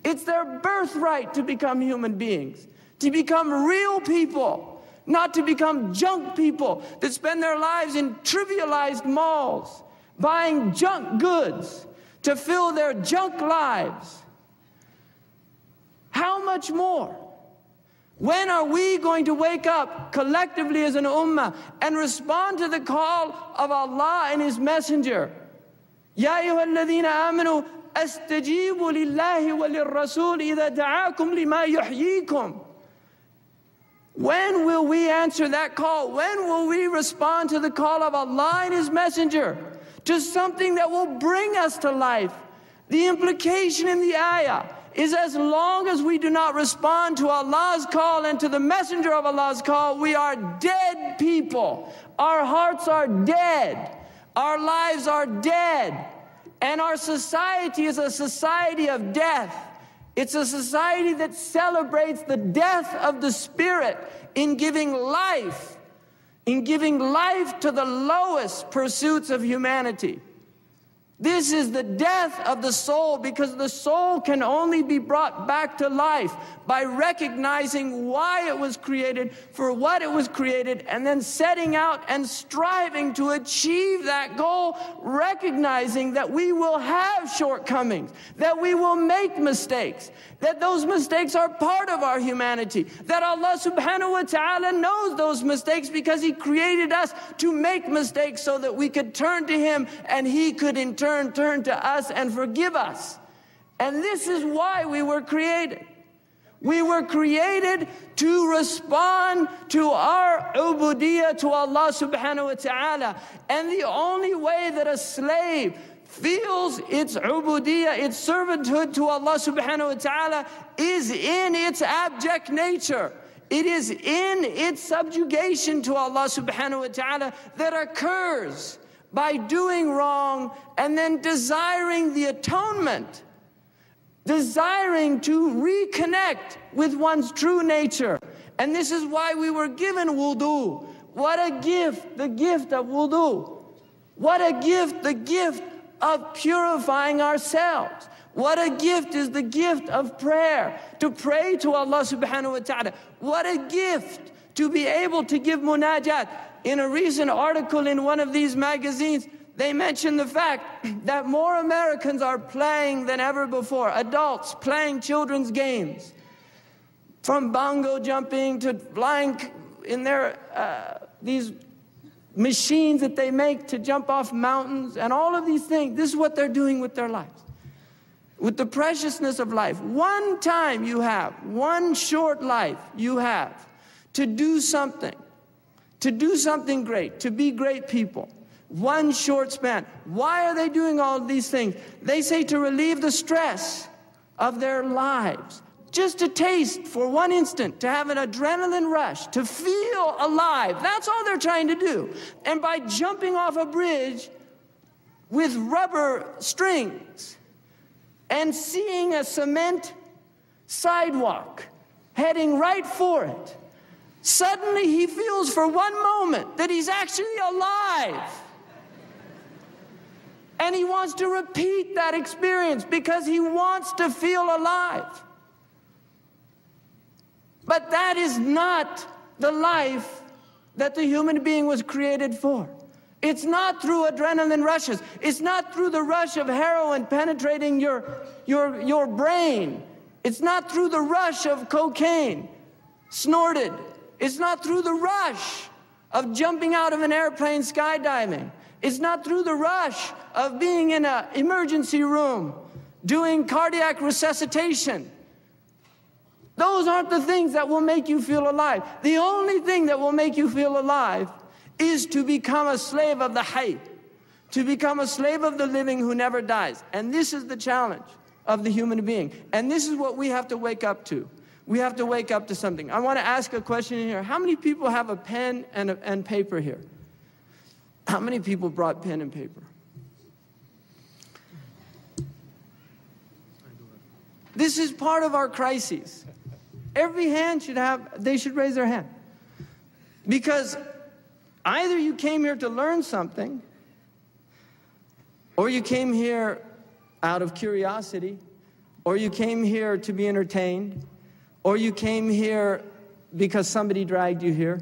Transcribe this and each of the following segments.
It's their birthright to become human beings, to become real people, not to become junk people that spend their lives in trivialized malls, buying junk goods to fill their junk lives. How much more? When are we going to wake up collectively as an ummah and respond to the call of Allah and His Messenger? Ya ayyuhalladhina amanu astajibu lillahi wa lirrasul idha da'akum lima yuhyikum. When will we answer that call? When will we respond to the call of Allah and His Messenger to something that will bring us to life? The implication in the ayah is as long as we do not respond to Allah's call and to the Messenger of Allah's call, we are dead people. Our hearts are dead. Our lives are dead. And our society is a society of death. It's a society that celebrates the death of the spirit in giving life to the lowest pursuits of humanity. This is the death of the soul, because the soul can only be brought back to life by recognizing why it was created, for what it was created, and then setting out and striving to achieve that goal, recognizing that we will have shortcomings, that we will make mistakes, that those mistakes are part of our humanity, that Allah subhanahu wa ta'ala knows those mistakes because He created us to make mistakes so that we could turn to Him and He could in turn turn to us and forgive us. And this is why we were created. We were created to respond to our ubudiyah to Allah subhanahu wa ta'ala. And the only way that a slave feels its ubudiyah, its servanthood to Allah subhanahu wa ta'ala, is in its abject nature. It is in its subjugation to Allah subhanahu wa ta'ala that occurs by doing wrong and then desiring the atonement, desiring to reconnect with one's true nature. And this is why we were given wudu. What a gift, the gift of wudu. What a gift, the gift of purifying ourselves. What a gift is the gift of prayer, to pray to Allah subhanahu wa ta'ala. What a gift to be able to give munajat. In a recent article in one of these magazines, they mentioned the fact that more Americans are playing than ever before, adults playing children's games, from bongo jumping to flying in their these machines that they make to jump off mountains and all of these things. This is what they're doing with their lives, with the preciousness of life. One time you have, one short life you have to do something great, to be great people. One short span. Why are they doing all of these things? They say to relieve the stress of their lives. Just to taste for one instant, to have an adrenaline rush, to feel alive. That's all they're trying to do. And by jumping off a bridge with rubber strings and seeing a cement sidewalk heading right for it, suddenly he feels for one moment that he's actually alive. And he wants to repeat that experience because he wants to feel alive. But that is not the life that the human being was created for. It's not through adrenaline rushes. It's not through the rush of heroin penetrating your brain. It's not through the rush of cocaine snorted. It's not through the rush of jumping out of an airplane skydiving. It's not through the rush of being in an emergency room doing cardiac resuscitation. Those aren't the things that will make you feel alive. The only thing that will make you feel alive is to become a slave of the hayy, to become a slave of the living who never dies. And this is the challenge of the human being. And this is what we have to wake up to. We have to wake up to something. I want to ask a question in here. How many people have a pen and paper here? How many people brought pen and paper? This is part of our crises. Every hand they should raise their hand. Because either you came here to learn something, or you came here out of curiosity or you came here to be entertained, or you came here because somebody dragged you here,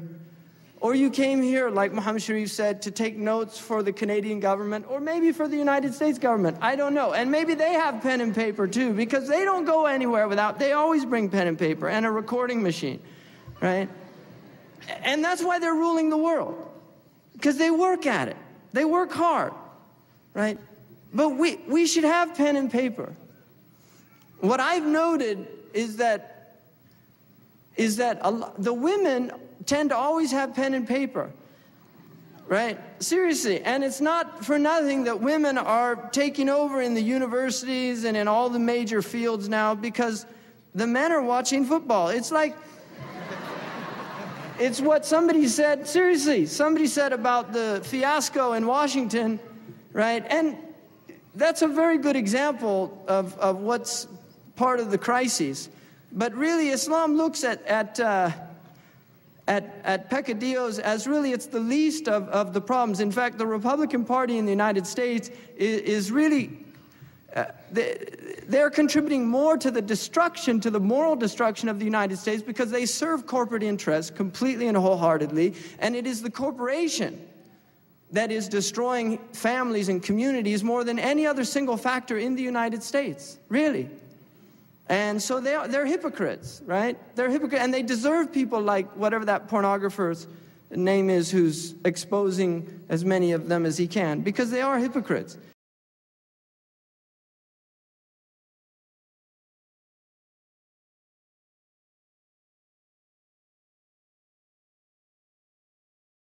or you came here, like Muhammad Sharif said, to take notes for the Canadian government, or maybe for the United States government. I don't know. And maybe they have pen and paper too, because they don't go anywhere without, they always bring pen and paper and a recording machine, right? And that's why they're ruling the world, because they work at it. They work hard, right? But we should have pen and paper. What I've noted is that the women tend to always have pen and paper, right? Seriously, and it's not for nothing that women are taking over in the universities and in all the major fields now, because the men are watching football. It's like, it's what somebody said, seriously, somebody said about the fiasco in Washington, right? And that's a very good example of what's part of the crises. But really, Islam looks at peccadillos as really it's the least of the problems. In fact, the Republican Party in the United States is really, they're contributing more to the destruction, to the moral destruction of the United States, because they serve corporate interests completely and wholeheartedly, and it is the corporation that is destroying families and communities more than any other single factor in the United States, really. And so they're hypocrites, right? They're hypocrites, and they deserve people like whatever that pornographer's name is who's exposing as many of them as he can, because they are hypocrites.